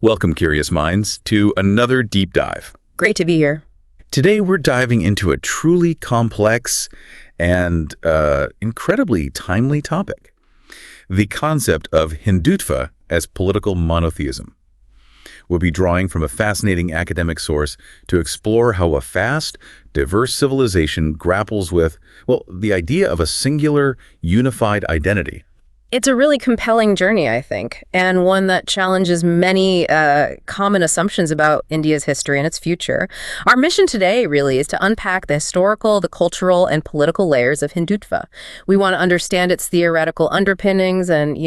Welcome, curious minds, to another deep dive. Great to be here. Today, we're diving into a truly complex and incredibly timely topic, the concept of Hindutva as political monotheism. We'll be drawing from a fascinating academic source to explore how a vast, diverse civilization grapples with, well, the idea of a singular, unified identity. It's a really compelling journey, I think, and one that challenges many common assumptions about India's history and its future. Our mission today really is to unpack the historical, the cultural, and political layers of Hindutva. We want to understand its theoretical underpinnings and,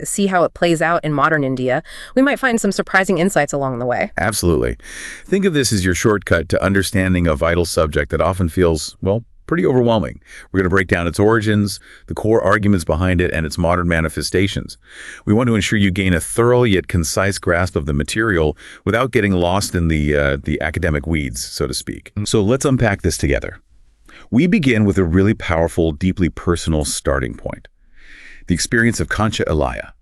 see how it plays out in modern India. We might find some surprising insights along the way. Absolutely. Think of this as your shortcut to understanding a vital subject that often feels, well, pretty overwhelming. We're going to break down its origins, the core arguments behind it, and its modern manifestations. We want to ensure you gain a thorough yet concise grasp of the material without getting lost in the academic weeds, so to speak. So let's unpack this together. We begin with a really powerful, deeply personal starting point. The experience of Kancha Ilaiah.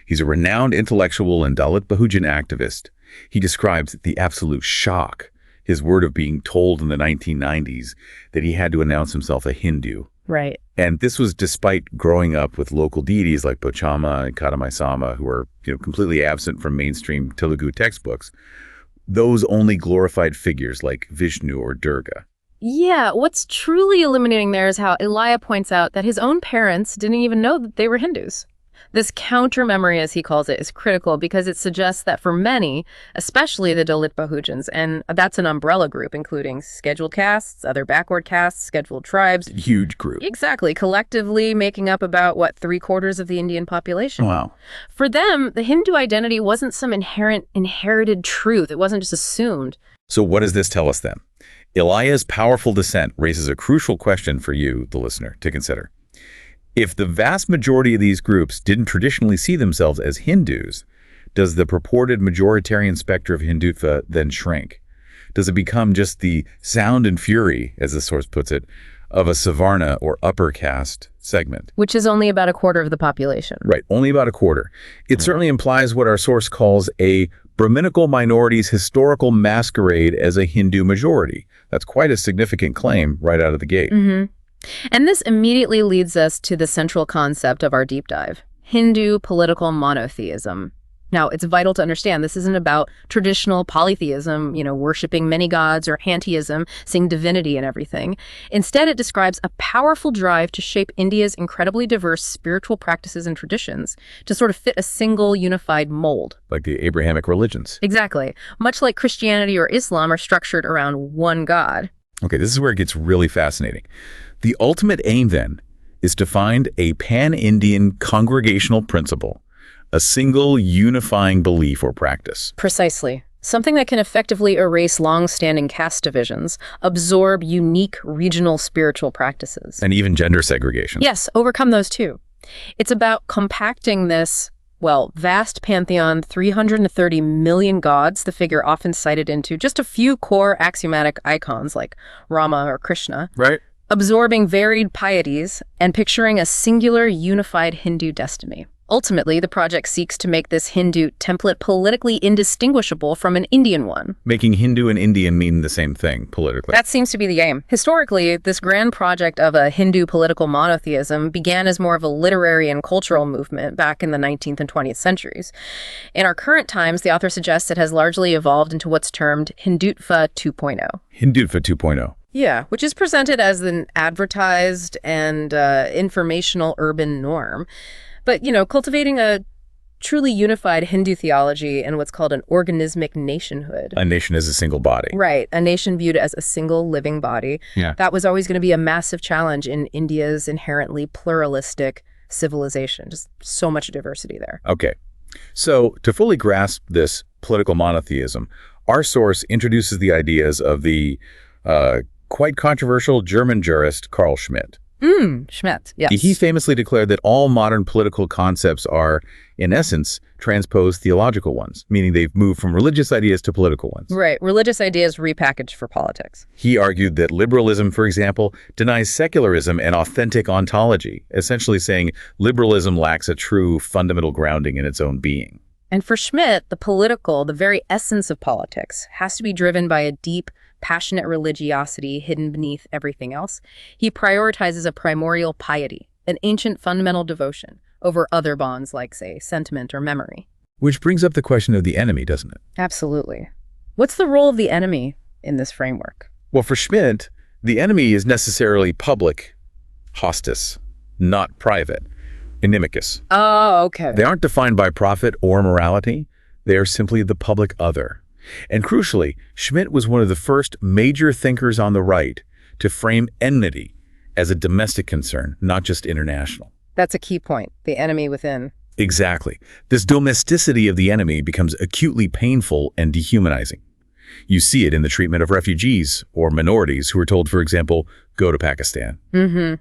He's a renowned intellectual and Dalit Bahujan activist. He describes the absolute shock his word of being told in the 1990s that he had to announce himself a Hindu. Right. And this was despite growing up with local deities like Pochama and Kadamaisama, who are completely absent from mainstream Telugu textbooks. Those only glorified figures like Vishnu or Durga. Yeah, what's truly illuminating there is how Ilaiah points out that his own parents didn't even know that they were Hindus. This counter-memory, as he calls it, is critical because it suggests that for many, especially the Dalit Bahujans, and that's an umbrella group including scheduled castes, other backward castes, scheduled tribes. Huge group. Exactly, collectively making up about, 3/4 of the Indian population. Wow. For them, the Hindu identity wasn't some inherited truth. It wasn't just assumed. So what does this tell us then? Ilaiah's powerful dissent raises a crucial question for you, the listener, to consider. If the vast majority of these groups didn't traditionally see themselves as Hindus, does the purported majoritarian specter of Hindutva then shrink? Does it become just the sound and fury, as the source puts it, of a Savarna or upper caste segment? Which is only about 1/4 of the population. Right, only about 1/4. It certainly implies what our source calls a Brahminical minority's historical masquerade as a Hindu majority. That's quite a significant claim right out of the gate. Mm-hmm. And this immediately leads us to the central concept of our deep dive, Hindu political monotheism. Now, it's vital to understand this isn't about traditional polytheism, worshiping many gods, or pantheism, seeing divinity in everything. Instead, it describes a powerful drive to shape India's incredibly diverse spiritual practices and traditions to sort of fit a single unified mold. Like the Abrahamic religions. Exactly. Much like Christianity or Islam are structured around one god. Okay, this is where it gets really fascinating. The ultimate aim, then, is to find a pan-Indian congregational principle, a single unifying belief or practice. Precisely. Something that can effectively erase long-standing caste divisions, absorb unique regional spiritual practices. And even gender segregation. Yes, overcome those too. It's about compacting this, vast pantheon, 330 million gods, the figure often cited into just a few core axiomatic icons like Rama or Krishna. Right. Absorbing varied pieties and picturing a singular unified Hindu destiny. Ultimately, the project seeks to make this Hindu template politically indistinguishable from an Indian one. Making Hindu and Indian mean the same thing politically. That seems to be the aim. Historically, this grand project of a Hindu political monotheism began as more of a literary and cultural movement back in the 19th and 20th centuries. In our current times, the author suggests it has largely evolved into what's termed Hindutva 2.0. Hindutva 2.0. Yeah, which is presented as an advertised and informational urban norm. But, cultivating a truly unified Hindu theology and what's called an organismic nationhood. A nation is a single body. Right, a nation viewed as a single living body. Yeah. That was always going to be a massive challenge in India's inherently pluralistic civilization. Just so much diversity there. Okay, so to fully grasp this political monotheism, our source introduces the ideas of the quite controversial German jurist Carl Schmitt. Schmitt, yes. He famously declared that all modern political concepts are, in essence, transposed theological ones, meaning they've moved from religious ideas to political ones. Right, religious ideas repackaged for politics. He argued that liberalism, for example, denies secularism and authentic ontology, essentially saying liberalism lacks a true fundamental grounding in its own being. And for Schmitt, the very essence of politics, has to be driven by a deep, passionate religiosity hidden beneath everything else. He prioritizes a primordial piety, an ancient fundamental devotion, over other bonds like, say, sentiment or memory. Which brings up the question of the enemy, doesn't it? Absolutely. What's the role of the enemy in this framework? Well, for Schmitt, the enemy is necessarily public, hostis, not private, inimicus. Oh, okay. They aren't defined by profit or morality. They are simply the public other. And crucially, Schmitt was one of the first major thinkers on the right to frame enmity as a domestic concern, not just international. That's a key point, the enemy within. Exactly. This domesticity of the enemy becomes acutely painful and dehumanizing. You see it in the treatment of refugees or minorities who are told, for example, go to Pakistan. Mm-hmm.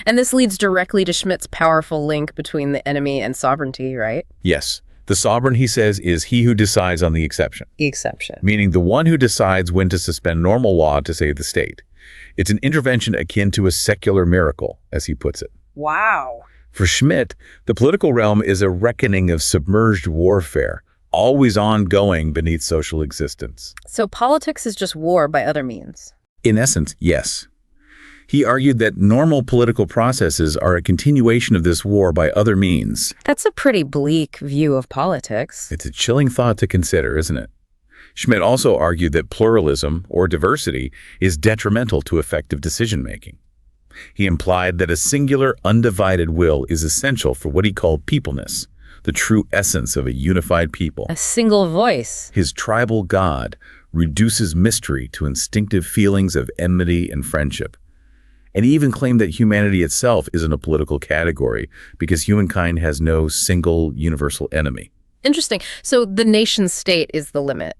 And this leads directly to Schmitt's powerful link between the enemy and sovereignty, right? Yes. The sovereign, he says, is he who decides on the exception. Exception. Meaning the one who decides when to suspend normal law to save the state. It's an intervention akin to a secular miracle, as he puts it. Wow. For Schmitt, the political realm is a reckoning of submerged warfare, always ongoing beneath social existence. So politics is just war by other means. In essence, yes. He argued that normal political processes are a continuation of this war by other means. That's a pretty bleak view of politics. It's a chilling thought to consider, isn't it? Schmitt also argued that pluralism, or diversity, is detrimental to effective decision-making. He implied that a singular, undivided will is essential for what he called peopleness, the true essence of a unified people. A single voice. His tribal God reduces mystery to instinctive feelings of enmity and friendship. And he even claimed that humanity itself isn't a political category because humankind has no single universal enemy. Interesting. So the nation-state is the limit.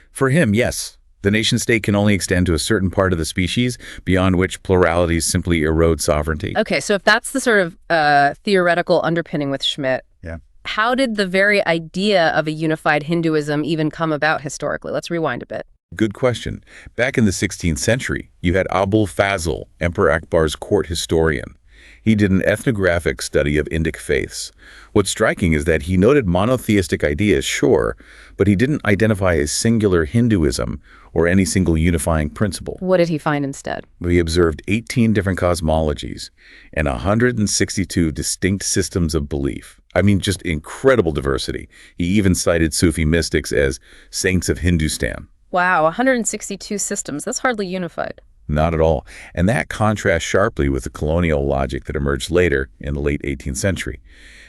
For him, yes. The nation-state can only extend to a certain part of the species, beyond which pluralities simply erode sovereignty. Okay, so if that's the sort of theoretical underpinning with Schmitt, Yeah. how did the very idea of a unified Hinduism even come about historically? Let's rewind a bit. Good question. Back in the 16th century, you had Abul Fazl, Emperor Akbar's court historian. He did an ethnographic study of Indic faiths. What's striking is that he noted monotheistic ideas, sure, but he didn't identify a singular Hinduism or any single unifying principle. What did he find instead? He observed 18 different cosmologies and 162 distinct systems of belief. I mean, just incredible diversity. He even cited Sufi mystics as saints of Hindustan. Wow, 162 systems. That's hardly unified. Not at all. And that contrasts sharply with the colonial logic that emerged later in the late 18th century.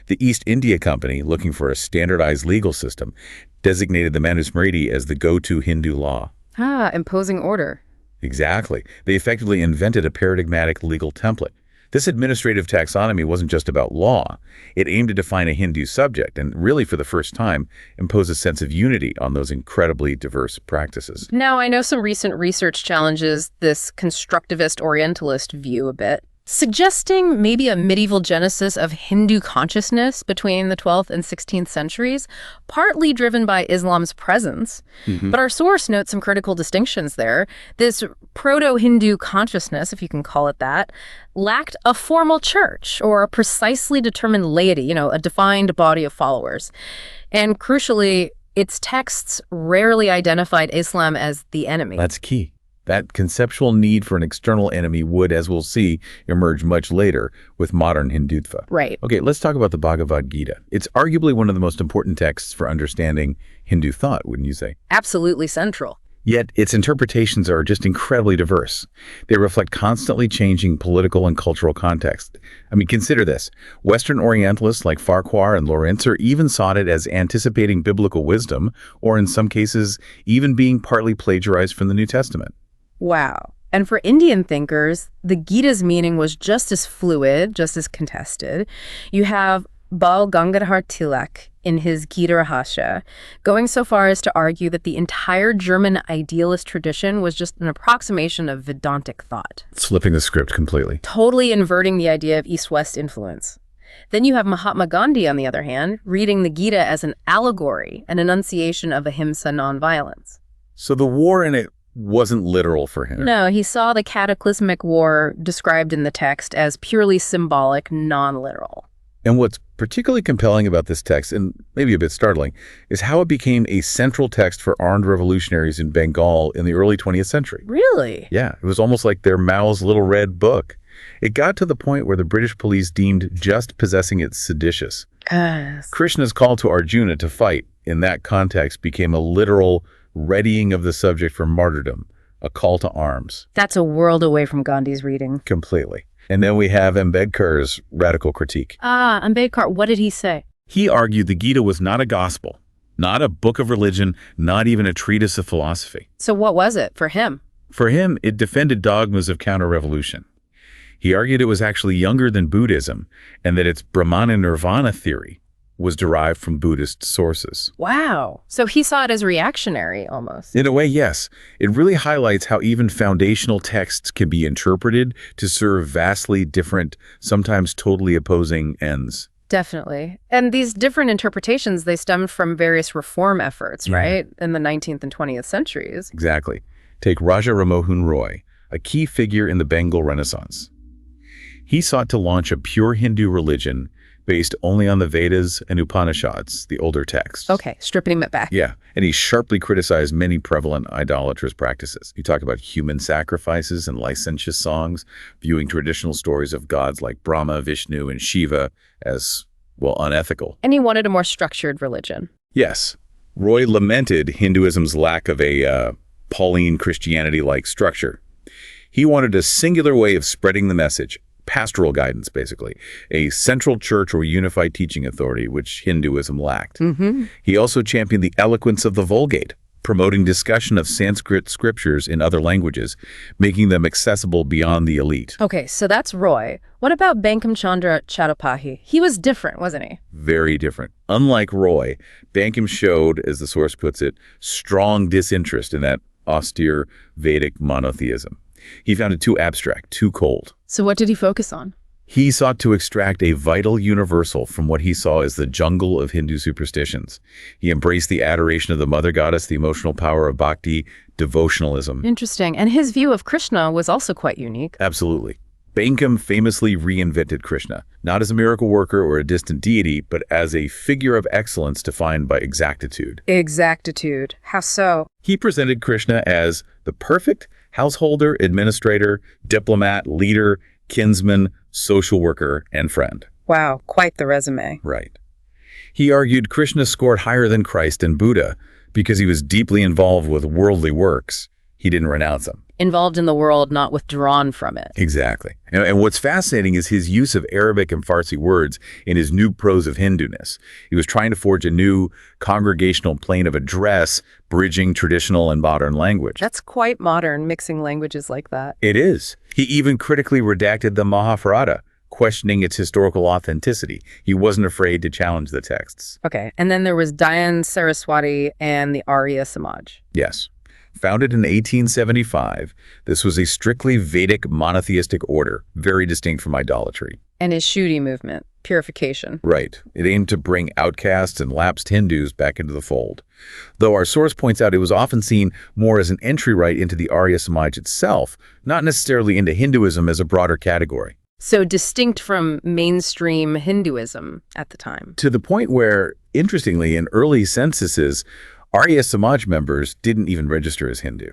The East India Company, looking for a standardized legal system, designated the Manusmriti as the go-to Hindu law. Ah, imposing order. Exactly. They effectively invented a paradigmatic legal template. This administrative taxonomy wasn't just about law. It aimed to define a Hindu subject and really, for the first time, impose a sense of unity on those incredibly diverse practices. Now, I know some recent research challenges this constructivist Orientalist view a bit, suggesting maybe a medieval genesis of Hindu consciousness between the 12th and 16th centuries, partly driven by Islam's presence. But our source notes some critical distinctions there. This proto-Hindu consciousness, if you can call it that, lacked a formal church or a precisely determined laity, a defined body of followers. And crucially, its texts rarely identified Islam as the enemy. That's key. That conceptual need for an external enemy would, as we'll see, emerge much later with modern Hindutva. Right. Okay, let's talk about the Bhagavad Gita. It's arguably one of the most important texts for understanding Hindu thought, wouldn't you say? Absolutely central. Yet its interpretations are just incredibly diverse. They reflect constantly changing political and cultural context. I mean, consider this. Western Orientalists like Farquhar and Lorenzer even sought it as anticipating biblical wisdom, or in some cases, even being partly plagiarized from the New Testament. Wow. And for Indian thinkers, the Gita's meaning was just as fluid, just as contested. You have Bal Gangadhar Tilak in his Gita Rahasya going so far as to argue that the entire German idealist tradition was just an approximation of Vedantic thought. Flipping the script completely. Totally inverting the idea of East-West influence. Then you have Mahatma Gandhi, on the other hand, reading the Gita as an allegory, an enunciation of ahimsa nonviolence. So the war in it wasn't literal for him. No, he saw the cataclysmic war described in the text as purely symbolic, non-literal. And what's particularly compelling about this text, and maybe a bit startling, is how it became a central text for armed revolutionaries in Bengal in the early 20th century. Really? Yeah, it was almost like their Mao's little red book. It got to the point where the British police deemed just possessing it seditious. Yes. Krishna's call to Arjuna to fight, in that context, became a literal readying of the subject for martyrdom, a call to arms. That's a world away from Gandhi's reading. Completely. And then we have Ambedkar's radical critique. Ambedkar, what did he say? He argued the Gita was not a gospel, not a book of religion, not even a treatise of philosophy. So what was it for him? For him, it defended dogmas of counter-revolution. He argued it was actually younger than Buddhism, and that its Brahmana Nirvana theory was derived from Buddhist sources. Wow. So he saw it as reactionary, almost. In a way, yes. It really highlights how even foundational texts can be interpreted to serve vastly different, sometimes totally opposing ends. Definitely. And these different interpretations, they stemmed from various reform efforts, right? In the 19th and 20th centuries. Exactly. Take Raja Ramohun Roy, a key figure in the Bengal Renaissance. He sought to launch a pure Hindu religion based only on the Vedas and Upanishads, the older texts. Okay, stripping it back. Yeah, and he sharply criticized many prevalent idolatrous practices. He talked about human sacrifices and licentious songs, viewing traditional stories of gods like Brahma, Vishnu, and Shiva as, well, unethical. And he wanted a more structured religion. Yes. Roy lamented Hinduism's lack of a Pauline Christianity-like structure. He wanted a singular way of spreading the message, pastoral guidance, basically, a central church or unified teaching authority, which Hinduism lacked. He also championed the eloquence of the Vulgate, promoting discussion of Sanskrit scriptures in other languages, making them accessible beyond the elite. Okay, so that's Roy. What about Bankum Chandra Chhatapahi? He was different, wasn't he? Very different. Unlike Roy, Bankum showed, as the source puts it, strong disinterest in that austere Vedic monotheism. He found it too abstract, too cold. So what did he focus on? He sought to extract a vital universal from what he saw as the jungle of Hindu superstitions. He embraced the adoration of the mother goddess, the emotional power of bhakti, devotionalism. Interesting. And his view of Krishna was also quite unique. Absolutely. Bankum famously reinvented Krishna, not as a miracle worker or a distant deity, but as a figure of excellence defined by exactitude. Exactitude. How so? He presented Krishna as the perfect householder, administrator, diplomat, leader, kinsman, social worker, and friend. Wow, quite the resume. Right. He argued Krishna scored higher than Christ and Buddha because he was deeply involved with worldly works. He didn't renounce them. Involved in the world, not withdrawn from it. Exactly. And what's fascinating is his use of Arabic and Farsi words in his new prose of Hinduness. He was trying to forge a new congregational plane of address, bridging traditional and modern language. That's quite modern, mixing languages like that. It is. He even critically redacted the Mahabharata, questioning its historical authenticity. He wasn't afraid to challenge the texts. Okay, and then there was Dayan Saraswati and the Arya Samaj. Yes. Founded in 1875, this was a strictly Vedic monotheistic order, very distinct from idolatry. And his Shuddhi movement, purification. Right. It aimed to bring outcasts and lapsed Hindus back into the fold. Though our source points out it was often seen more as an entry right into the Arya Samaj itself, not necessarily into Hinduism as a broader category. So distinct from mainstream Hinduism at the time. To the point where, interestingly, in early censuses, Arya Samaj members didn't even register as Hindu.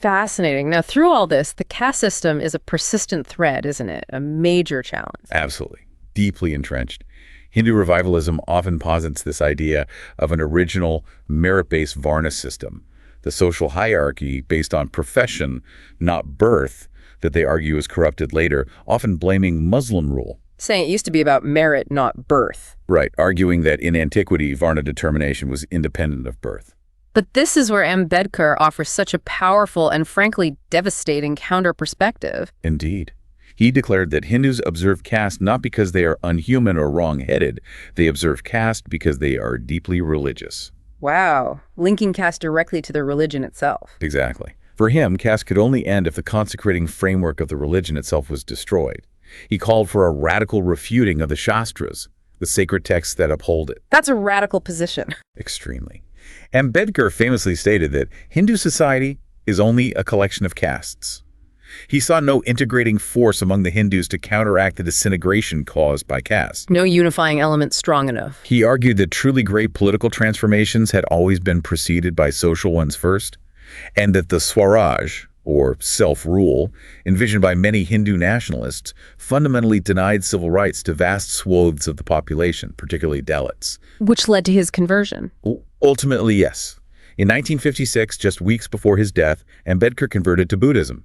Fascinating. Now, through all this, the caste system is a persistent thread, isn't it? A major challenge. Absolutely. Deeply entrenched. Hindu revivalism often posits this idea of an original merit-based Varna system, the social hierarchy based on profession, not birth, that they argue is corrupted later, often blaming Muslim rule. Saying it used to be about merit, not birth. Right, arguing that in antiquity, Varna determination was independent of birth. But this is where Ambedkar offers such a powerful and frankly devastating counter-perspective. Indeed. He declared that Hindus observe caste not because they are unhuman or wrong-headed. They observe caste because they are deeply religious. Wow. Linking caste directly to the religion itself. Exactly. For him, caste could only end if the consecrating framework of the religion itself was destroyed. He called for a radical refuting of the Shastras, the sacred texts that uphold it. That's a radical position. Extremely. Ambedkar famously stated that Hindu society is only a collection of castes. He saw no integrating force among the Hindus to counteract the disintegration caused by caste. No unifying element strong enough. He argued that truly great political transformations had always been preceded by social ones first, and that the Swaraj, or self-rule, envisioned by many Hindu nationalists, fundamentally denied civil rights to vast swathes of the population, particularly Dalits. Which led to his conversion. Ultimately, yes. In 1956, just weeks before his death, Ambedkar converted to Buddhism.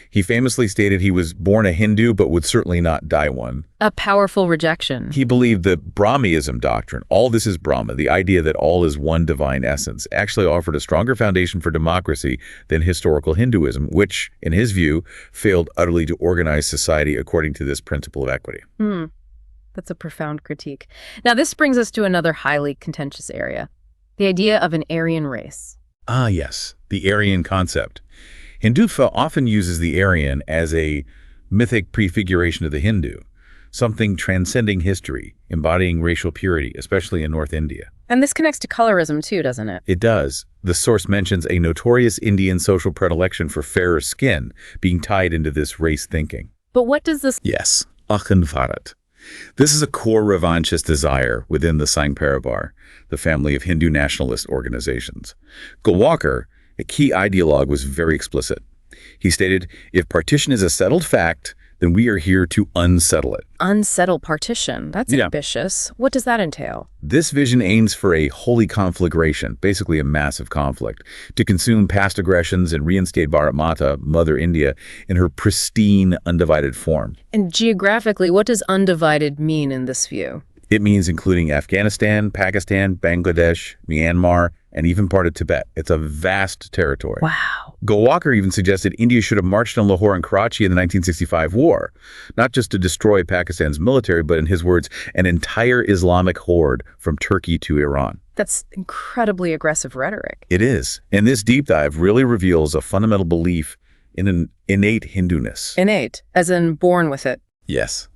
He famously stated he was born a Hindu but would certainly not die one. A powerful rejection. He believed the Brahmaism doctrine, all this is Brahma, the idea that all is one divine essence, actually offered a stronger foundation for democracy than historical Hinduism, which, in his view, failed utterly to organize society according to this principle of equity. That's a profound critique. Now, this brings us to another highly contentious area, the idea of an Aryan race. Ah, yes, the Aryan concept. Hindutva often uses the Aryan as a mythic prefiguration of the Hindu, something transcending history, embodying racial purity, especially in North India. And this connects to colorism too, doesn't it? It does. The source mentions a notorious Indian social predilection for fairer skin being tied into this race thinking. But what does this... Yes, Akhan Bharat. This is a core revanchist desire within the Sangh Parivar, the family of Hindu nationalist organizations. Golwalkar, a key ideologue, was very explicit. He stated, if partition is a settled fact, then we are here to unsettle it. Unsettle partition. That's ambitious. What does that entail? This vision aims for a holy conflagration, basically a massive conflict, to consume past aggressions and reinstate Bharat Mata, Mother India, in her pristine, undivided form. And geographically, what does undivided mean in this view? It means including Afghanistan, Pakistan, Bangladesh, Myanmar, and even part of Tibet. It's a vast territory. Wow. Golwalkar even suggested India should have marched on Lahore and Karachi in the 1965 war, not just to destroy Pakistan's military, but in his words, an entire Islamic horde from Turkey to Iran. That's incredibly aggressive rhetoric. It is. And this deep dive really reveals a fundamental belief in an innate Hinduness. Innate, as in born with it. Yes.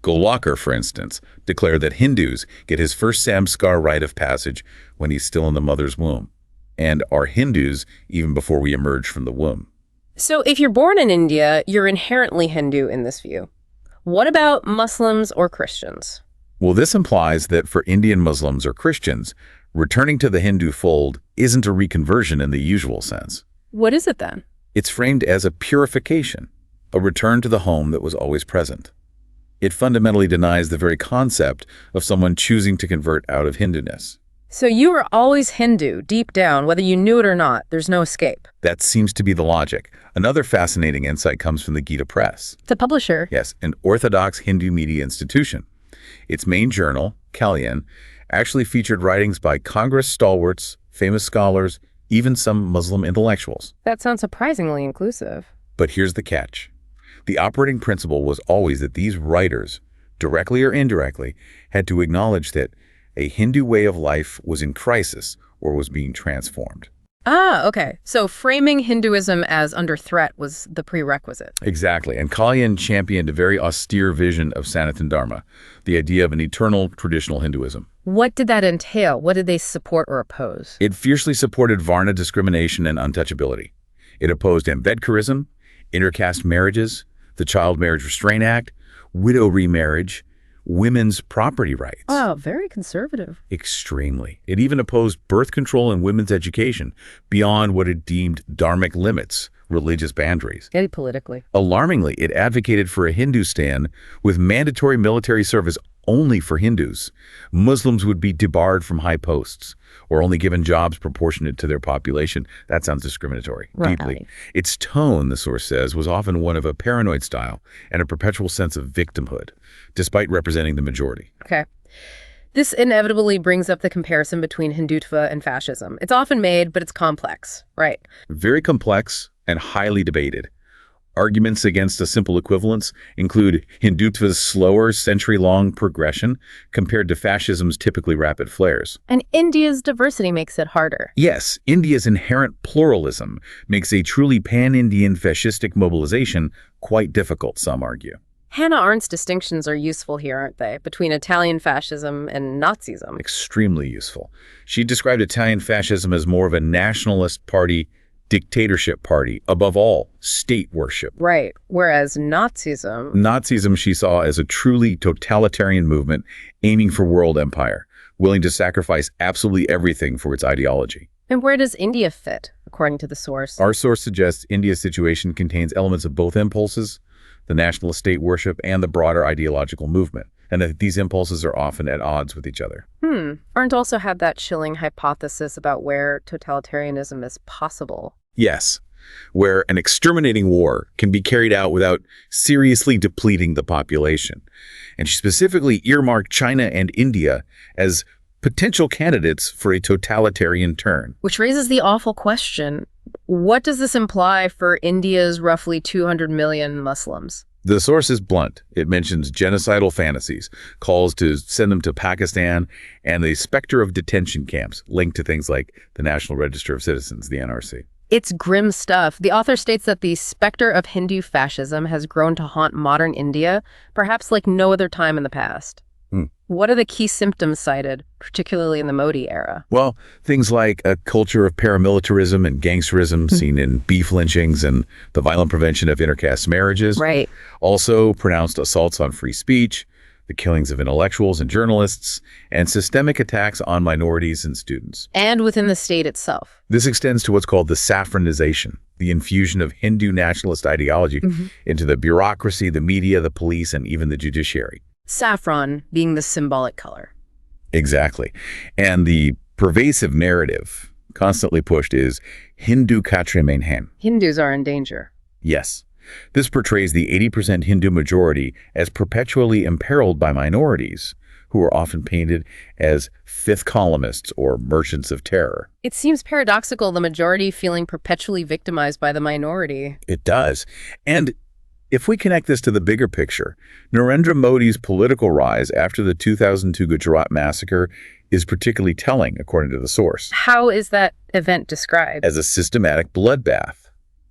Golwalkar, for instance, declared that Hindus get his first samskar rite of passage when he's still in the mother's womb, and are Hindus even before we emerge from the womb. So if you're born in India, you're inherently Hindu in this view. What about Muslims or Christians? Well, this implies that for Indian Muslims or Christians, returning to the Hindu fold isn't a reconversion in the usual sense. What is it then? It's framed as a purification, a return to the home that was always present. It fundamentally denies the very concept of someone choosing to convert out of Hinduness. So you were always Hindu, deep down, whether you knew it or not. There's no escape. That seems to be the logic. Another fascinating insight comes from the Gita Press. The publisher. Yes, an orthodox Hindu media institution. Its main journal, Kalyan, actually featured writings by Congress stalwarts, famous scholars, even some Muslim intellectuals. That sounds surprisingly inclusive. But here's the catch. The operating principle was always that these writers, directly or indirectly, had to acknowledge that a Hindu way of life was in crisis or was being transformed. Ah, okay. So framing Hinduism as under threat was the prerequisite. Exactly. And Kalyan championed a very austere vision of Sanatana Dharma, the idea of an eternal traditional Hinduism. What did that entail? What did they support or oppose? It fiercely supported Varna discrimination and untouchability. It opposed Ambedkarism, intercaste marriages, the Child Marriage Restraint Act, widow remarriage, women's property rights. Oh, very conservative. Extremely. It even opposed birth control and women's education beyond what it deemed dharmic limits, religious boundaries. Very politically. Alarmingly, it advocated for a Hindustan with mandatory military service only for Hindus. Muslims would be debarred from high posts or only given jobs proportionate to their population. That sounds discriminatory, deeply. Its tone, the source says, was often one of a paranoid style and a perpetual sense of victimhood, despite representing the majority. Okay. This inevitably brings up the comparison between Hindutva and fascism. It's often made, but it's complex, right? Very complex and highly debated. Arguments against a simple equivalence include Hindutva's slower, century-long progression compared to fascism's typically rapid flares. And India's diversity makes it harder. Yes, India's inherent pluralism makes a truly pan-Indian fascistic mobilization quite difficult, some argue. Hannah Arendt's distinctions are useful here, aren't they, between Italian fascism and Nazism? Extremely useful. She described Italian fascism as more of a nationalist party dictatorship party, above all, state worship. Right. Whereas Nazism she saw as a truly totalitarian movement aiming for world empire, willing to sacrifice absolutely everything for its ideology. And where does India fit, according to the source? Our source suggests India's situation contains elements of both impulses, the nationalist state worship and the broader ideological movement, and that these impulses are often at odds with each other. Arendt also had that chilling hypothesis about where totalitarianism is possible. Yes, where an exterminating war can be carried out without seriously depleting the population. And she specifically earmarked China and India as potential candidates for a totalitarian turn. Which raises the awful question, what does this imply for India's roughly 200 million Muslims? The source is blunt. It mentions genocidal fantasies, calls to send them to Pakistan, and the specter of detention camps linked to things like the National Register of Citizens, the NRC. It's grim stuff. The author states that the specter of Hindu fascism has grown to haunt modern India, perhaps like no other time in the past. What are the key symptoms cited, particularly in the Modi era? Well, things like a culture of paramilitarism and gangsterism seen in beef lynchings and the violent prevention of intercaste marriages. Right. Also pronounced assaults on free speech, the killings of intellectuals and journalists, and systemic attacks on minorities and students. And within the state itself. This extends to what's called the saffronization, the infusion of Hindu nationalist ideology into the bureaucracy, the media, the police, and even the judiciary. Saffron being the symbolic color. Exactly. And the pervasive narrative constantly pushed is Hindu katre mein hain. Hindus are in danger. Yes. This portrays the 80% Hindu majority as perpetually imperiled by minorities, who are often painted as fifth columnists or merchants of terror. It seems paradoxical, the majority feeling perpetually victimized by the minority. It does. And if we connect this to the bigger picture, Narendra Modi's political rise after the 2002 Gujarat massacre is particularly telling, according to the source. How is that event described? As a systematic bloodbath.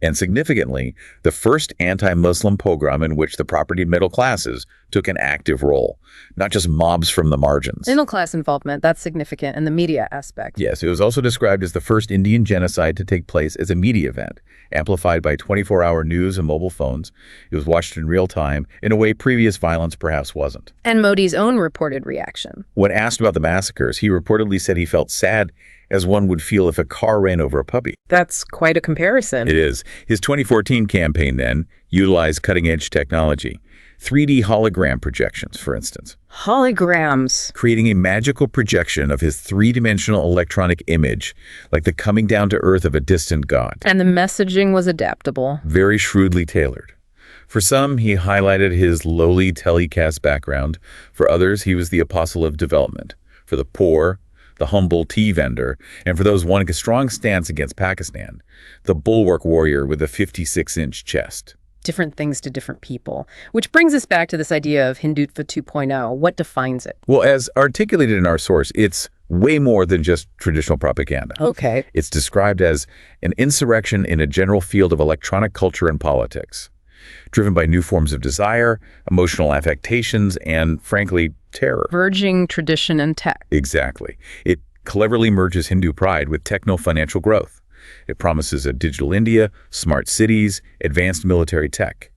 And significantly, the first anti-Muslim pogrom in which the property middle classes took an active role, not just mobs from the margins. Middle class involvement, that's significant, and the media aspect. Yes, it was also described as the first Indian genocide to take place as a media event, amplified by 24-hour news and mobile phones. It was watched in real time, in a way previous violence perhaps wasn't. And Modi's own reported reaction. When asked about the massacres, he reportedly said he felt sad as one would feel if a car ran over a puppy. That's quite a comparison. It is. His 2014 campaign then utilized cutting-edge technology. 3D hologram projections, for instance. Holograms. Creating a magical projection of his three-dimensional electronic image, like the coming down to earth of a distant god. And the messaging was adaptable. Very shrewdly tailored. For some, he highlighted his lowly telecast background. For others, he was the apostle of development. For the poor, the humble tea vendor, and for those wanting a strong stance against Pakistan, the bulwark warrior with a 56-inch chest. Different things to different people. Which brings us back to this idea of Hindutva 2.0. What defines it? Well, as articulated in our source, it's way more than just traditional propaganda. Okay. It's described as an insurrection in a general field of electronic culture and politics, driven by new forms of desire, emotional affectations, and, frankly, terror. Verging tradition and tech. Exactly. It cleverly merges Hindu pride with techno-financial growth. It promises a digital India, smart cities, advanced military tech,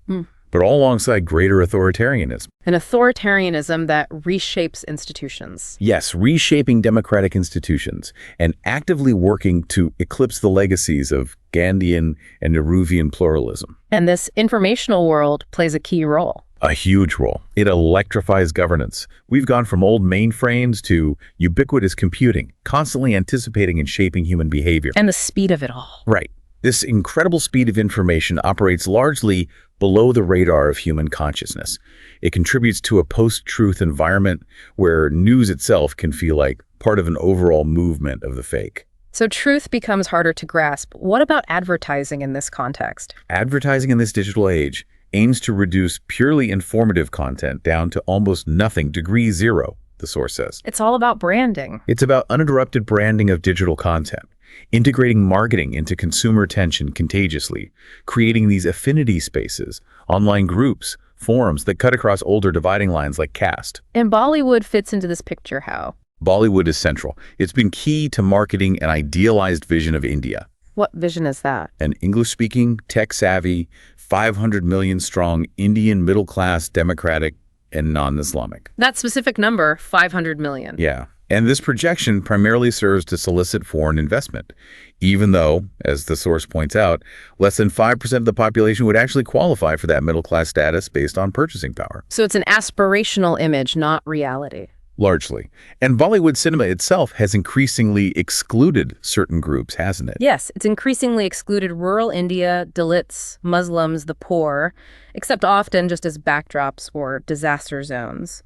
but all alongside greater authoritarianism. An authoritarianism that reshapes institutions. Yes, reshaping democratic institutions and actively working to eclipse the legacies of Gandhian and Nehruvian pluralism. And this informational world plays a key role. A huge role. It electrifies governance. We've gone from old mainframes to ubiquitous computing, constantly anticipating and shaping human behavior. And the speed of it all. Right. This incredible speed of information operates largely below the radar of human consciousness. It contributes to a post-truth environment where news itself can feel like part of an overall movement of the fake. So truth becomes harder to grasp. What about advertising in this context? Advertising in this digital age aims to reduce purely informative content down to almost nothing, degree zero, the source says. It's all about branding. It's about uninterrupted branding of digital content, integrating marketing into consumer attention contagiously, creating these affinity spaces, online groups, forums that cut across older dividing lines like caste. And Bollywood fits into this picture how? Bollywood is central. It's been key to marketing an idealized vision of India. What vision is that? An English-speaking, tech-savvy, 500 million strong Indian middle-class, democratic, and non-Islamic. That specific number, 500 million. Yeah. And this projection primarily serves to solicit foreign investment, even though, as the source points out, less than 5% of the population would actually qualify for that middle-class status based on purchasing power. So it's an aspirational image, not reality. Largely. And Bollywood cinema itself has increasingly excluded certain groups, hasn't it? Yes, it's increasingly excluded rural India, Dalits, Muslims, the poor, except often just as backdrops or disaster zones.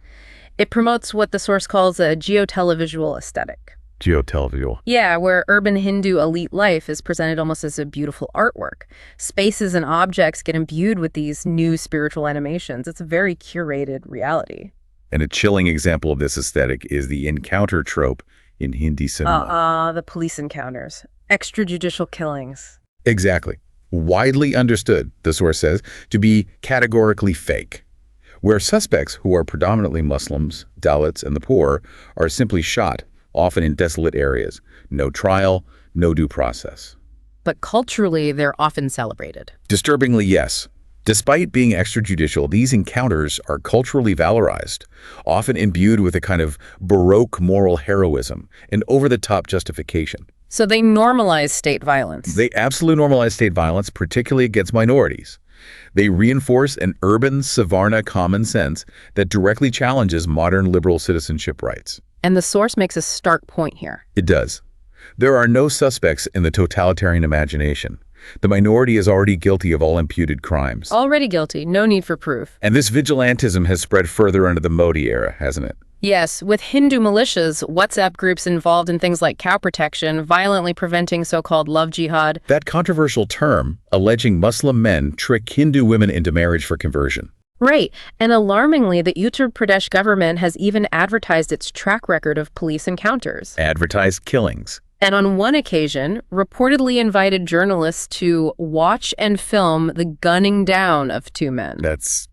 It promotes what the source calls a geotelevisual aesthetic. Geotelevisual. Yeah, where urban Hindu elite life is presented almost as a beautiful artwork. Spaces and objects get imbued with these new spiritual animations. It's a very curated reality. And a chilling example of this aesthetic is the encounter trope in Hindi cinema. The police encounters. Extrajudicial killings. Exactly. Widely understood, the source says, to be categorically fake, where suspects who are predominantly Muslims, Dalits, and the poor are simply shot, often in desolate areas. No trial, no due process. But culturally, they're often celebrated. Disturbingly, yes. Despite being extrajudicial, these encounters are culturally valorized, often imbued with a kind of Baroque moral heroism, an over-the-top justification. So they normalize state violence. They absolutely normalize state violence, particularly against minorities. They reinforce an urban Savarna common sense that directly challenges modern liberal citizenship rights. And the source makes a stark point here. It does. There are no suspects in the totalitarian imagination. The minority is already guilty of all imputed crimes. Already guilty. No need for proof. And this vigilantism has spread further under the Modi era, hasn't it? Yes, with Hindu militias, WhatsApp groups involved in things like cow protection, violently preventing so-called love jihad. That controversial term, alleging Muslim men trick Hindu women into marriage for conversion. Right. And alarmingly, the Uttar Pradesh government has even advertised its track record of police encounters. Advertised killings. And on one occasion, reportedly invited journalists to watch and film the gunning down of two men. That's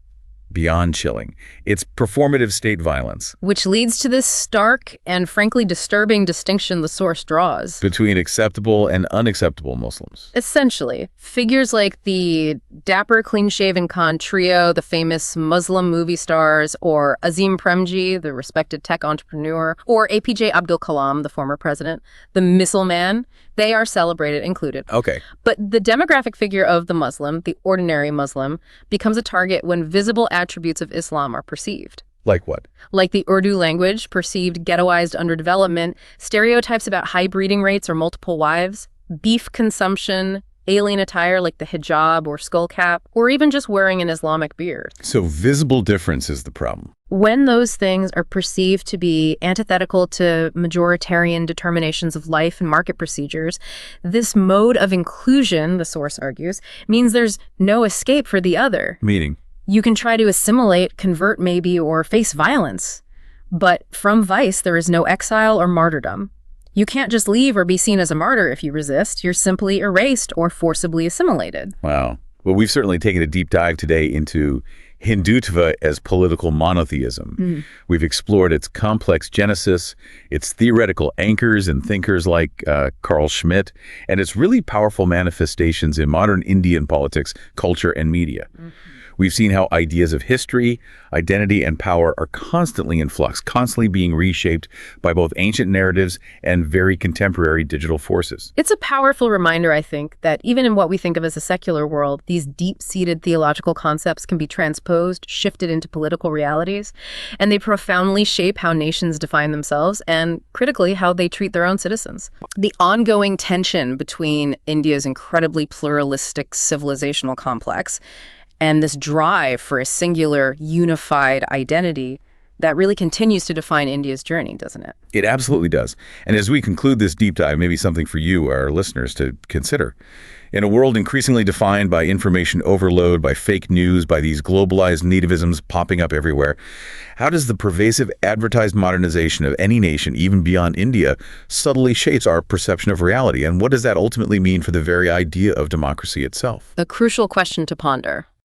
beyond chilling. It's performative state violence. Which leads to this stark and frankly disturbing distinction the source draws. Between acceptable and unacceptable Muslims. Essentially, figures like the dapper, clean-shaven Khan trio, the famous Muslim movie stars, or Azim Premji, the respected tech entrepreneur, or APJ Abdul Kalam, the former president, the missile man, they are celebrated, included. Okay. But the demographic figure of the Muslim, the ordinary Muslim, becomes a target when visible attributes of Islam are perceived. Like what? Like the Urdu language, perceived ghettoized underdevelopment, stereotypes about high breeding rates or multiple wives, beef consumption, alien attire like the hijab or skull cap, or even just wearing an Islamic beard. So visible difference is the problem. When those things are perceived to be antithetical to majoritarian determinations of life and market procedures, this mode of inclusion, the source argues, means there's no escape for the other. Meaning? You can try to assimilate, convert maybe, or face violence. But from vice, there is no exile or martyrdom. You can't just leave or be seen as a martyr if you resist. You're simply erased or forcibly assimilated. Wow. Well, we've certainly taken a deep dive today into Hindutva as political monotheism. We've explored its complex genesis, its theoretical anchors and thinkers like Carl Schmitt, and its really powerful manifestations in modern Indian politics, culture, and media. We've seen how ideas of history, identity, and power are constantly in flux, constantly being reshaped by both ancient narratives and very contemporary digital forces. It's a powerful reminder, I think, that even in what we think of as a secular world, these deep-seated theological concepts can be transposed, shifted into political realities, and they profoundly shape how nations define themselves and, critically, how they treat their own citizens. The ongoing tension between India's incredibly pluralistic civilizational complex and this drive for a singular, unified identity that really continues to define India's journey, doesn't it? It absolutely does. And as we conclude this deep dive, maybe something for you, our listeners, to consider. In a world increasingly defined by information overload, by fake news, by these globalized nativisms popping up everywhere, how does the pervasive advertised modernization of any nation, even beyond India, subtly shapes our perception of reality? And what does that ultimately mean for the very idea of democracy itself? A crucial question to ponder.